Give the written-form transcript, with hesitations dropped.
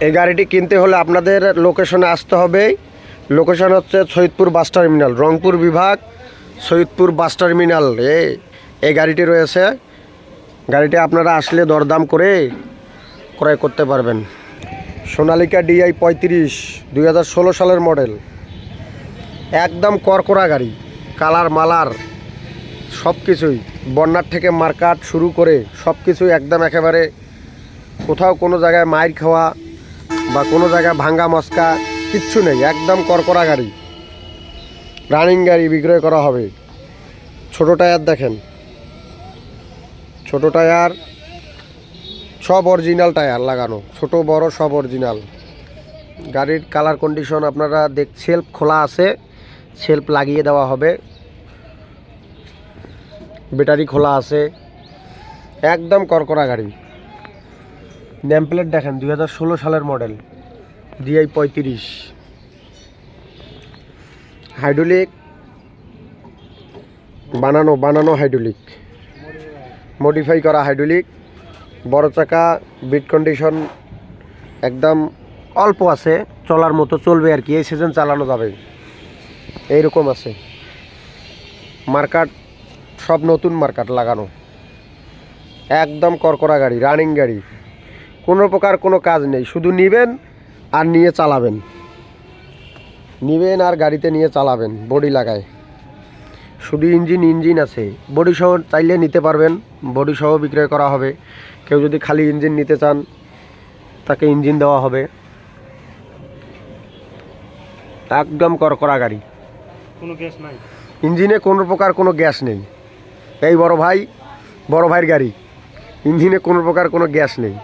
এই গাড়িটি কিনতে হলে আপনাদের লোকেশনে আসতে হবে। লোকেশন হচ্ছে সৈয়দপুর বাস টার্মিনাল, রংপুর বিভাগ, সৈয়দপুর বাস টার্মিনাল। এই গাড়িটি রয়েছে। গাড়িটি আপনারা আসলে দরদাম করে ক্রয় করতে পারবেন। সোনালিকা DI 35 2016 সালের মডেল, একদম করকরা গাড়ি, কালার মালার সব কিছুই, বন্যার থেকে মার্কাট শুরু করে সব কিছুই একদম একেবারে কোথাও কোনো জায়গায় মাইর খাওয়া বা কোনো জায়গায় ভাঙ্গা মস্কা কিচ্ছু নেই, একদম করকরা গাড়ি, রানিং গাড়ি বিক্রয় করা হবে। ছোট টায়ার দেখেন, ছোট টায়ার সব অরিজিনাল টায়ার লাগানো, ছোট বড় সব অরিজিনাল। গাড়ির কালার কন্ডিশন আপনারা সেলফ খোলা আছে, সেলফ লাগিয়ে দেওয়া হবে, ব্যাটারি খোলা আছে, একদম করকরা গাড়ি। নেম প্লেট দেখেন 2016 সালের মডেল, DI 35, হাইড্রোলিক বানানো হাইড্রোলিক, মডিফাই করা হাইড্রোলিক, বড় চাকা, বিট কন্ডিশন একদম অল্প আছে, চলার মতো চলবে আর কি, এই সিজন চালানো যাবে এইরকম আছে। মার্কাট সব নতুন মার্কাট লাগানো, একদম করকরা গাড়ি, রানিং গাড়ি, কোনো প্রকার কোনো কাজ নেই, শুধু নেবেন আর নিয়ে চালাবেন, নেবেন আর গাড়িতে নিয়ে চালাবেন। বডি লাগায়, শুধু ইঞ্জিন আছে, বডি সহ চাইলে নিতে পারবেন, বডি সহ বিক্রয় করা হবে। কেউ যদি খালি ইঞ্জিন নিতে চান তাকে ইঞ্জিন দেওয়া হবে। একদম করকরা গাড়ি, কোনো গ্যাস নাই, ইঞ্জিনে কোনো প্রকার কোনো গ্যাস নেই। এই বড় ভাইয়ের গাড়ি, ইঞ্জিনে কোনো প্রকার কোনো গ্যাস নেই।